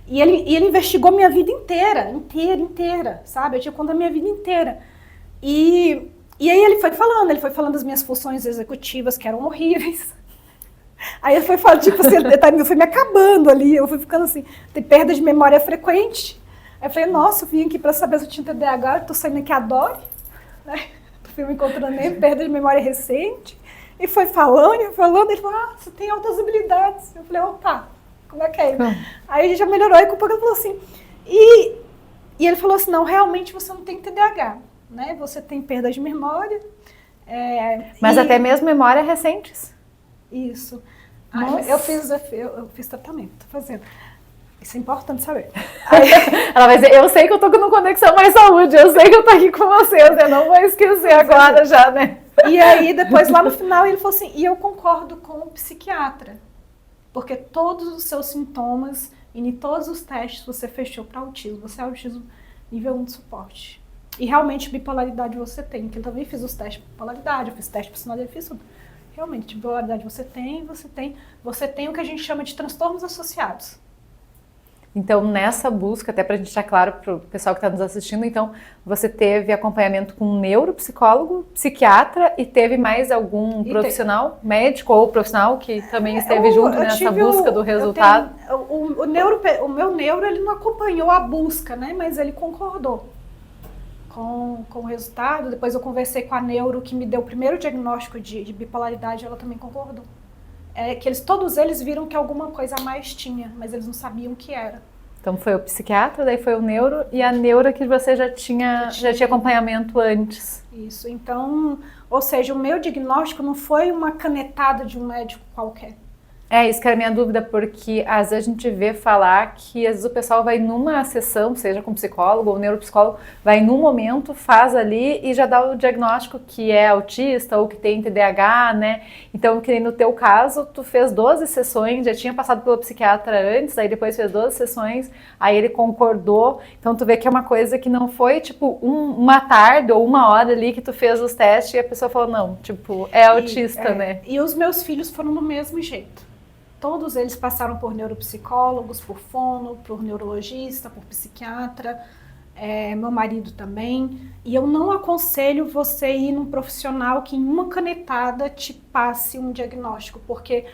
E ele investigou minha vida inteira, sabe? Eu tinha conta da minha vida inteira. E aí ele foi falando das minhas funções executivas, que eram horríveis. Aí ele foi falando, tipo assim, eu fui me acabando ali, eu fui ficando assim, tem perda de memória frequente. Aí eu falei, nossa, eu vim aqui pra saber se eu tinha TDAH, eu tô saindo aqui a dor, né? Fui me encontrando nele, perda de memória recente. E foi falando, ele falou, você tem altas habilidades. Eu falei, opa, como é que é? Aí a gente já melhorou, e o companheiro falou assim, e ele falou assim, não, realmente você não tem TDAH, né? Você tem perda de memória. Mas até mesmo memória recentes? Isso. Eu fiz tratamento, tô fazendo. Isso é importante saber. Ela vai dizer, eu sei que eu tô com Conexão Mais Saúde, eu sei que eu tô aqui com vocês, eu não vou esquecer agora já, né? E aí, depois, lá no final, ele falou assim, e eu concordo com o psiquiatra, porque todos os seus sintomas e em todos os testes você fechou para autismo, você é autismo nível 1 de suporte. E realmente bipolaridade você tem, que eu também fiz os testes de bipolaridade, eu fiz teste de personalidade, eu fiz tudo. Realmente, bipolaridade você tem o que a gente chama de transtornos associados. Então, nessa busca, até para a gente deixar claro para o pessoal que está nos assistindo, então, você teve acompanhamento com um neuropsicólogo, psiquiatra e teve mais algum profissional, médico ou profissional que também esteve junto nessa busca do resultado? O meu neuro, ele não acompanhou a busca, né? Mas ele concordou com o resultado. Depois eu conversei com a neuro que me deu o primeiro diagnóstico de bipolaridade, ela também concordou. Que todos eles viram que alguma coisa a mais tinha, mas eles não sabiam o que era. Então foi o psiquiatra, daí foi o neuro, e a neuro que você já tinha acompanhamento antes. Isso, então, ou seja, o meu diagnóstico não foi uma canetada de um médico qualquer. É, isso que era a minha dúvida, porque às vezes a gente vê falar que às vezes o pessoal vai numa sessão, seja com psicólogo ou neuropsicólogo, vai num momento, faz ali e já dá o diagnóstico que é autista ou que tem TDAH, né? Então, que nem no teu caso, tu fez 12 sessões, já tinha passado pelo psiquiatra antes, aí depois fez 12 sessões, aí ele concordou. Então, tu vê que é uma coisa que não foi, tipo, uma tarde ou uma hora ali que tu fez os testes e a pessoa falou, não, tipo, é autista, né? E os meus filhos foram do mesmo jeito. Todos eles passaram por neuropsicólogos, por fono, por neurologista, por psiquiatra, meu marido também. E eu não aconselho você ir num profissional que em uma canetada te passe um diagnóstico, porque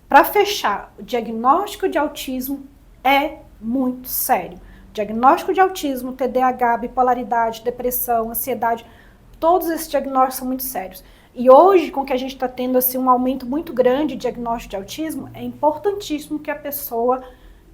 para fechar, o diagnóstico de autismo é muito sério. Diagnóstico de autismo, TDAH, bipolaridade, depressão, ansiedade, todos esses diagnósticos são muito sérios. E hoje, com que a gente está tendo assim, um aumento muito grande de diagnóstico de autismo, é importantíssimo que a pessoa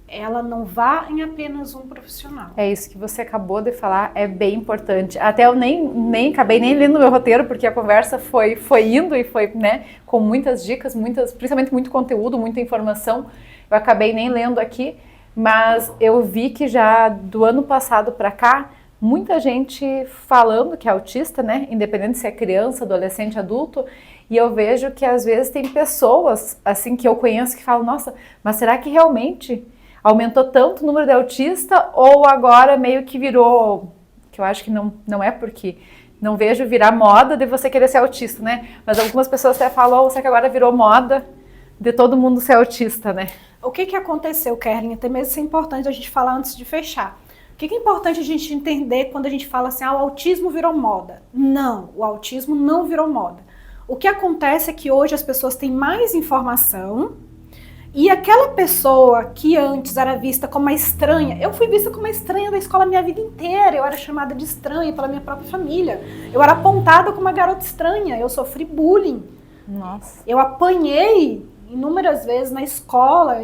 ela não vá em apenas um profissional. É isso que você acabou de falar, é bem importante. Até eu nem acabei nem lendo meu roteiro, porque a conversa foi indo e foi, né, com muitas dicas, principalmente muito conteúdo, muita informação. Eu acabei nem lendo aqui, mas eu vi que já do ano passado para cá, muita gente falando que é autista, né? Independente se é criança, adolescente, adulto. E eu vejo que às vezes tem pessoas, assim, que eu conheço que falam, nossa, mas será que realmente aumentou tanto o número de autista ou agora meio que virou, que eu acho que não é porque não vejo virar moda de você querer ser autista, né? Mas algumas pessoas até falam, será que agora virou moda de todo mundo ser autista, né? O que aconteceu, Kerlin? Até mesmo isso é importante a gente falar antes de fechar. O que é importante a gente entender quando a gente fala assim, o autismo virou moda? Não, o autismo não virou moda. O que acontece é que hoje as pessoas têm mais informação e aquela pessoa que antes era vista como uma estranha, eu fui vista como uma estranha da escola a minha vida inteira, eu era chamada de estranha pela minha própria família, eu era apontada como uma garota estranha, eu sofri bullying. Nossa. Eu apanhei inúmeras vezes na escola,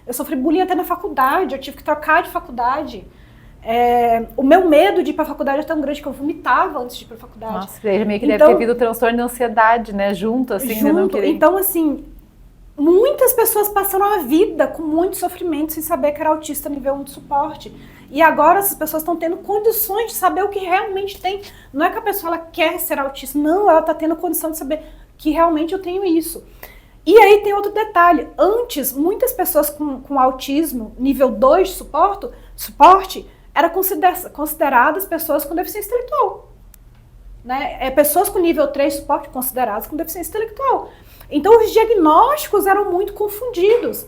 eu sofri bullying até na faculdade, eu tive que trocar de faculdade. O meu medo de ir para a faculdade é tão grande que eu vomitava antes de ir para a faculdade. Nossa, meio que deve ter havido transtorno de ansiedade, né? Junto, assim, de não querer. Então, assim, muitas pessoas passaram a vida com muito sofrimento sem saber que era autista nível 1 de suporte. E agora essas pessoas estão tendo condições de saber o que realmente tem. Não é que a pessoa ela quer ser autista, não, ela está tendo condição de saber que realmente eu tenho isso. E aí tem outro detalhe. Antes, muitas pessoas com autismo nível 2 de suporte eram consideradas pessoas com deficiência intelectual. Né? Pessoas com nível 3 de suporte consideradas com deficiência intelectual. Então os diagnósticos eram muito confundidos.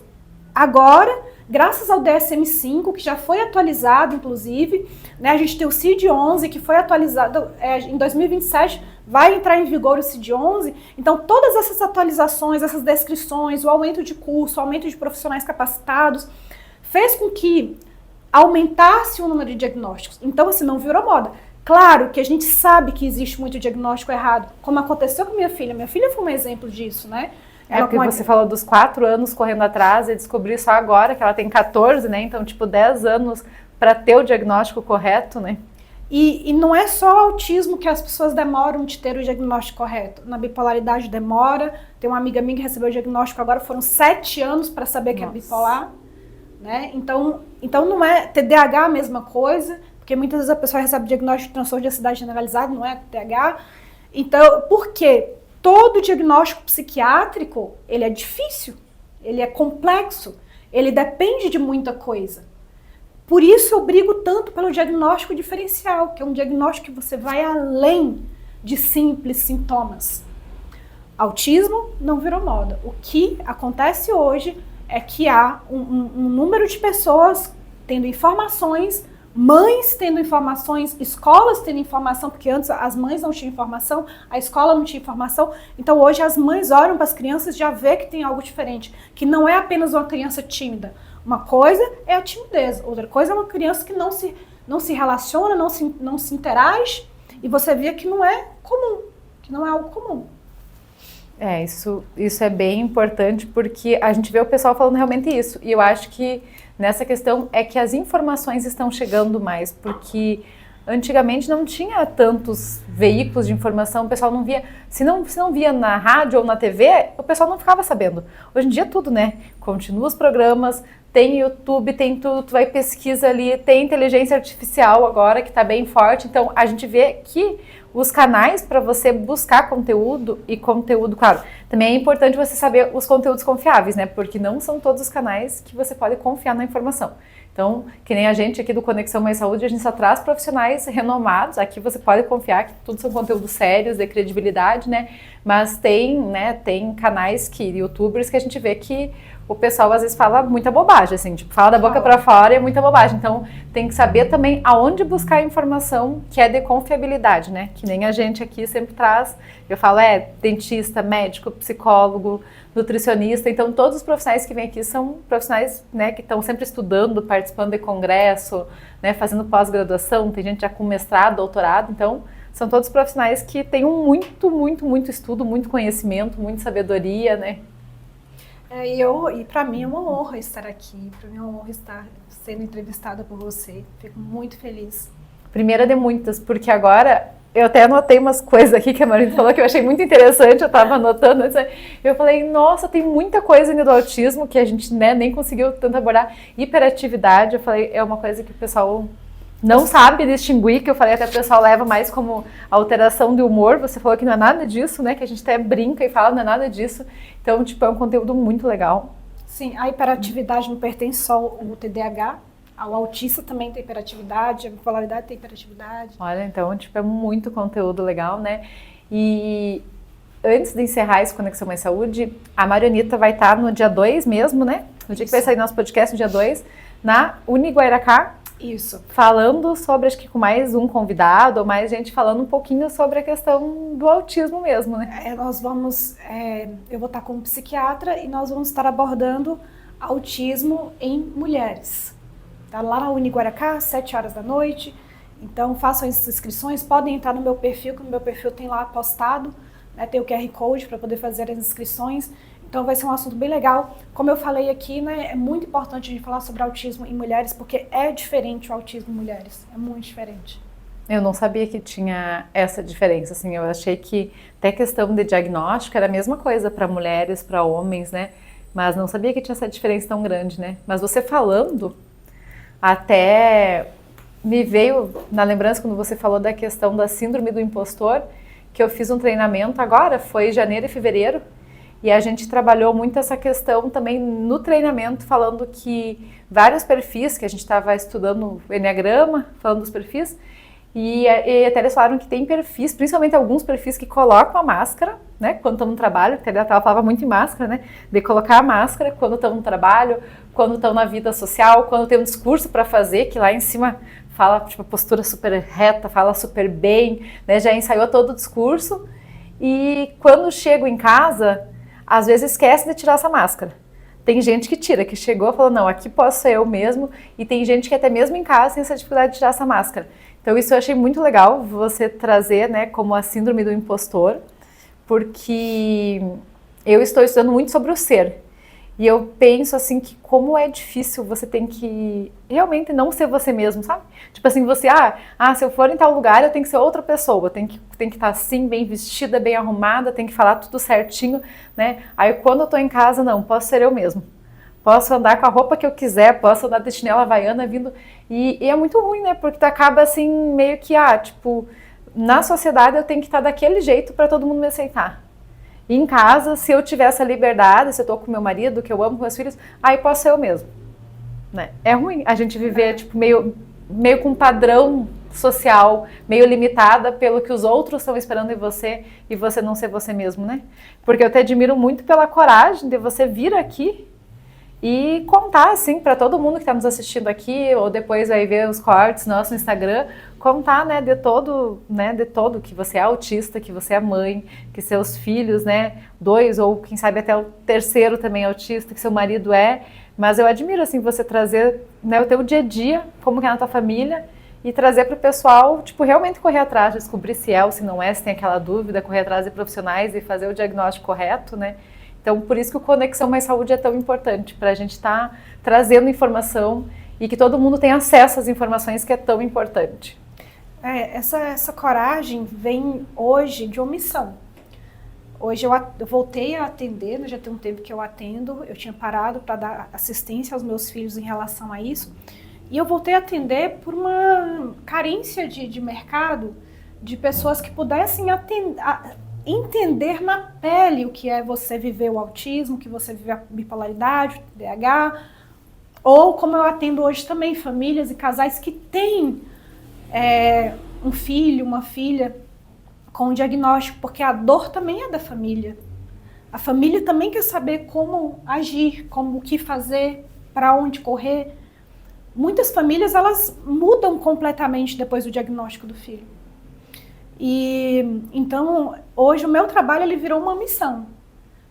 Agora, graças ao DSM-5, que já foi atualizado, inclusive, né, a gente tem o CID-11, que foi atualizado em 2027, vai entrar em vigor o CID-11. Então, todas essas atualizações, essas descrições, o aumento de curso, o aumento de profissionais capacitados, fez com que aumentasse o número de diagnósticos. Então, assim, não virou moda. Claro que a gente sabe que existe muito diagnóstico errado, como aconteceu com minha filha. Minha filha foi um exemplo disso, né? Porque você falou dos 4 anos correndo atrás e descobri só agora que ela tem 14, né? Então, tipo, 10 anos para ter o diagnóstico correto, né? E não é só o autismo que as pessoas demoram de ter o diagnóstico correto. Na bipolaridade demora. Tem uma amiga minha que recebeu o diagnóstico agora, foram 7 anos para saber que é bipolar. Né? Então não é TDAH a mesma coisa, porque muitas vezes a pessoa recebe o diagnóstico de transtorno de ansiedade generalizado, não é TDAH. Então, por quê? Todo diagnóstico psiquiátrico, ele é difícil, ele é complexo, ele depende de muita coisa. Por isso eu brigo tanto pelo diagnóstico diferencial, que é um diagnóstico que você vai além de simples sintomas. Autismo não virou moda. O que acontece hoje é que há um número de pessoas tendo informações, mães tendo informações, escolas tendo informação, porque antes as mães não tinham informação, a escola não tinha informação. Então hoje as mães olham para as crianças e já vê que tem algo diferente, que não é apenas uma criança tímida. Uma coisa é a timidez, outra coisa é uma criança que não se relaciona, não se interage, e você vê que não é comum, que não é algo comum. Isso é bem importante, porque a gente vê o pessoal falando realmente isso, e eu acho que nessa questão é que as informações estão chegando mais, porque Antigamente não tinha tantos veículos de informação, o pessoal não via, se não via na rádio ou na TV, o pessoal não ficava sabendo. Hoje em dia tudo, né? Continua os programas, tem YouTube, tem tudo, tu vai pesquisa ali, tem inteligência artificial agora que está bem forte, então a gente vê que os canais para você buscar conteúdo e conteúdo, claro, também é importante você saber os conteúdos confiáveis, né? Porque não são todos os canais que você pode confiar na informação. Então, que nem a gente aqui do Conexão Mais Saúde, a gente só traz profissionais renomados, aqui você pode confiar que tudo são conteúdos sérios, de credibilidade, né? Mas tem canais youtubers que a gente vê que o pessoal às vezes fala muita bobagem, assim, tipo, fala da boca para fora e é muita bobagem. Então, tem que saber também aonde buscar a informação que é de confiabilidade, né? Que nem a gente aqui sempre traz, eu falo, dentista, médico, psicólogo, nutricionista, então todos os profissionais que vêm aqui são profissionais, né, que estão sempre estudando, participando de congresso, né, fazendo pós-graduação, tem gente já com mestrado, doutorado, então são todos profissionais que têm muito estudo, muito conhecimento, muita sabedoria, né? E para mim é uma honra estar aqui, para mim é uma honra estar sendo entrevistada por você, fico muito feliz. Primeira de muitas, porque agora eu até anotei umas coisas aqui que a Marina falou que eu achei muito interessante, eu estava anotando, eu falei, nossa, tem muita coisa do autismo que a gente, né, nem conseguiu tanto abordar. Hiperatividade, eu falei, é uma coisa que o pessoal não sabe distinguir, que eu falei até o pessoal leva mais como alteração de humor, você falou que não é nada disso, né, que a gente até brinca e fala, não é nada disso, então, tipo, é um conteúdo muito legal. Sim, a hiperatividade não pertence só ao TDAH, o autista também tem hiperatividade, a bipolaridade tem hiperatividade. Olha, então, tipo, é muito conteúdo legal, né? E antes de encerrar esse Conexão Mais Saúde, a Marianita vai estar no dia 2 mesmo, né? No dia que vai sair nosso podcast, no dia 2, na Uniguairacá. Isso. Falando sobre, acho que com mais um convidado, ou mais gente falando um pouquinho sobre a questão do autismo mesmo, né? Eu vou estar como psiquiatra e nós vamos estar abordando autismo em mulheres. Tá lá na Uniguairacá, às 7 horas da noite. Então façam as inscrições, podem entrar no meu perfil, que no meu perfil tem lá postado, né, tem o QR Code para poder fazer as inscrições. Então vai ser um assunto bem legal. Como eu falei aqui, né, é muito importante a gente falar sobre autismo em mulheres, porque é diferente o autismo em mulheres, é muito diferente. Eu não sabia que tinha essa diferença, assim, eu achei que até questão de diagnóstico era a mesma coisa para mulheres, para homens, né, mas não sabia que tinha essa diferença tão grande, né. Mas você falando, até me veio na lembrança quando você falou da questão da síndrome do impostor, que eu fiz um treinamento agora, foi janeiro e fevereiro, e a gente trabalhou muito essa questão também no treinamento, falando que vários perfis, que a gente estava estudando o Enneagrama, falando dos perfis, e até eles falaram que tem perfis, principalmente alguns perfis que colocam a máscara, né, quando estão no trabalho, até ela falava muito em máscara, né, de colocar a máscara quando estão no trabalho, quando estão na vida social, quando tem um discurso para fazer, que lá em cima fala, tipo, postura super reta, fala super bem, né, já ensaiou todo o discurso, e quando chego em casa, às vezes esquece de tirar essa máscara. Tem gente que tira, que chegou e falou, não, aqui posso ser eu mesmo, e tem gente que até mesmo em casa tem essa dificuldade de tirar essa máscara. Então isso eu achei muito legal, você trazer, né, como a síndrome do impostor, porque eu estou estudando muito sobre o ser. E eu penso assim que como é difícil, você tem que realmente não ser você mesmo, sabe? Tipo assim, você, se eu for em tal lugar, eu tenho que ser outra pessoa, tem que estar assim, bem vestida, bem arrumada, tem que falar tudo certinho, né? Aí quando eu tô em casa, não, posso ser eu mesmo. Posso andar com a roupa que eu quiser, posso andar de chinela havaiana vindo. E é muito ruim, né? Porque tu acaba assim, meio que, tipo, na sociedade eu tenho que estar daquele jeito para todo mundo me aceitar. E em casa, se eu tiver essa liberdade, se eu tô com meu marido, que eu amo, com meus filhos, aí posso ser eu mesmo. Né? É ruim a gente viver tipo, meio com um padrão social, meio limitada pelo que os outros estão esperando em você e você não ser você mesmo, né? Porque eu te admiro muito pela coragem de você vir aqui e contar, assim, para todo mundo que está nos assistindo aqui, ou depois vai ver os cortes nossos no Instagram, contar, né, de todo, que você é autista, que você é mãe, que seus filhos, né, 2 ou quem sabe até o terceiro também é autista, que seu marido é, mas eu admiro, assim, você trazer, né, o teu dia a dia, como que é na tua família, e trazer para o pessoal, tipo, realmente correr atrás, descobrir se é ou se não é, se tem aquela dúvida, correr atrás de profissionais e fazer o diagnóstico correto, né. Então, por isso que o Conexão Mais Saúde é tão importante, para a gente estar trazendo informação e que todo mundo tenha acesso às informações, que é tão importante. Essa coragem vem hoje de omissão. Hoje eu voltei a atender, né, já tem um tempo que eu atendo, eu tinha parado para dar assistência aos meus filhos em relação a isso, e eu voltei a atender por uma carência de mercado, de pessoas que pudessem entender na pele o que é você viver o autismo, que você vive a bipolaridade, o TDAH, ou como eu atendo hoje também, famílias e casais que têm um filho, uma filha com um diagnóstico, porque a dor também é da família. A família também quer saber como agir, o que fazer, para onde correr. Muitas famílias, elas mudam completamente depois do diagnóstico do filho. E então, hoje o meu trabalho ele virou uma missão,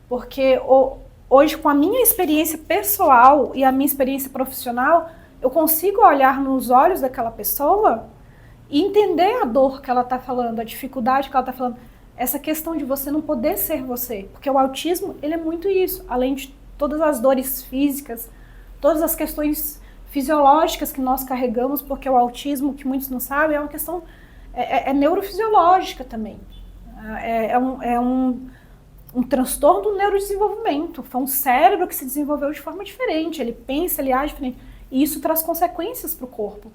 porque hoje com a minha experiência pessoal e a minha experiência profissional, eu consigo olhar nos olhos daquela pessoa e entender a dor que ela está falando, a dificuldade que ela está falando, essa questão de você não poder ser você, porque o autismo ele é muito isso, além de todas as dores físicas, todas as questões fisiológicas que nós carregamos, porque o autismo, que muitos não sabem, é uma questão neurofisiológica também. É um transtorno do neurodesenvolvimento. Foi um cérebro que se desenvolveu de forma diferente. Ele pensa, ele age diferente. E isso traz consequências para o corpo.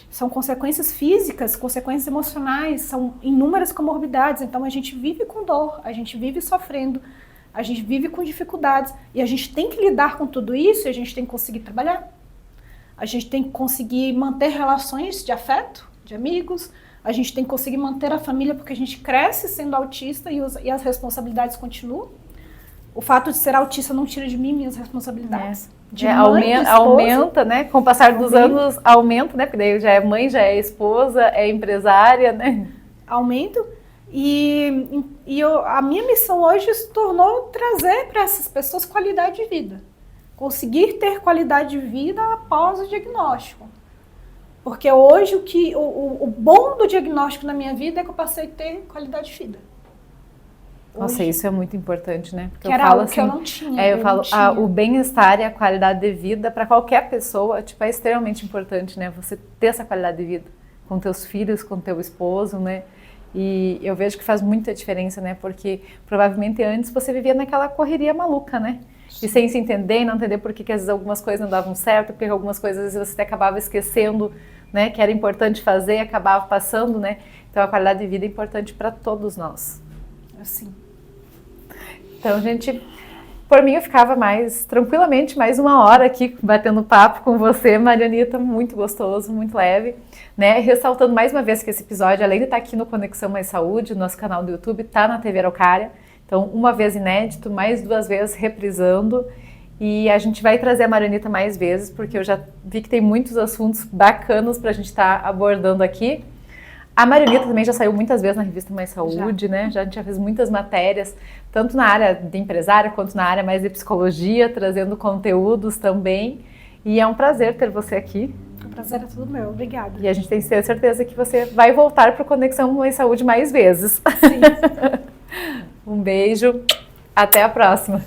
São consequências físicas, consequências emocionais, são inúmeras comorbidades. Então a gente vive com dor, a gente vive sofrendo, a gente vive com dificuldades. E a gente tem que lidar com tudo isso e a gente tem que conseguir trabalhar. A gente tem que conseguir manter relações de afeto, de amigos. A gente tem que conseguir manter a família, porque a gente cresce sendo autista e as responsabilidades continuam. O fato de ser autista não tira de mim minhas responsabilidades. Aumenta, né? Com o passar dos anos, aumenta, né? Porque daí já é mãe, já é esposa, é empresária, né? Aumento. A minha missão hoje se tornou trazer para essas pessoas qualidade de vida. Conseguir ter qualidade de vida após o diagnóstico. Porque hoje o bom do diagnóstico na minha vida é que eu passei a ter qualidade de vida. Nossa, hoje, isso é muito importante, né? Porque que era algo que eu não tinha. O bem-estar e a qualidade de vida para qualquer pessoa, tipo, é extremamente importante, né? Você ter essa qualidade de vida com teus filhos, com teu esposo, né? E eu vejo que faz muita diferença, né? Porque provavelmente antes você vivia naquela correria maluca, né? E sem se entender e não entender por que às vezes algumas coisas não davam certo, porque algumas coisas às vezes você acabava esquecendo, né? Que era importante fazer e acabava passando, né? Então a qualidade de vida é importante para todos nós. Assim. Então, gente, por mim eu ficava tranquilamente mais uma hora aqui batendo papo com você, Marianita, muito gostoso, muito leve, né? Ressaltando mais uma vez que esse episódio, além de estar aqui no Conexão Mais Saúde, nosso canal do YouTube, está na TV Araucária. Então, uma vez inédito, mais 2 vezes reprisando. E a gente vai trazer a Marianita mais vezes, porque eu já vi que tem muitos assuntos bacanas para a gente estar abordando aqui. A Marianita também já saiu muitas vezes na revista Mais Saúde, né? A gente já fez muitas matérias, tanto na área de empresária quanto na área mais de psicologia, trazendo conteúdos também. E é um prazer ter você aqui. O prazer é tudo meu, obrigada. E a gente tem certeza que você vai voltar para o Conexão Mais Saúde mais vezes. Sim. Um beijo, até a próxima.